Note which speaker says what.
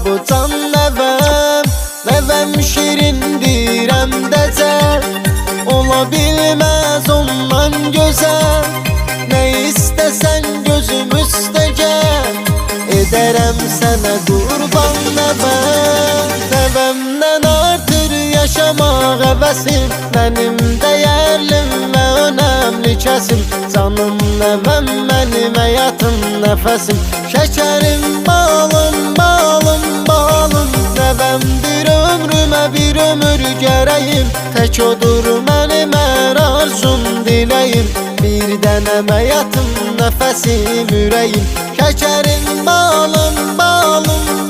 Speaker 1: bu can nəvəm. Nəvəm şirindir həm də cəl, ola bilməz ondan gözəl. Nə istəsən gözüm üstə gəl, edərəm sənə qurban nəvəm. Nəvəmdən artır yaşamaq həvəsim, mənim dəyərlim və önəmli kəsim. Canım nəvəm mənim həyatım nəfəsim, şəkərim balım balım balım. Nəvəmdir ömrümə bir ömür gərəyim, tək odur mənim hər arzum diləyim. Bir dənəm həyatım nəfəsim ürəyim, şəkərim balım balım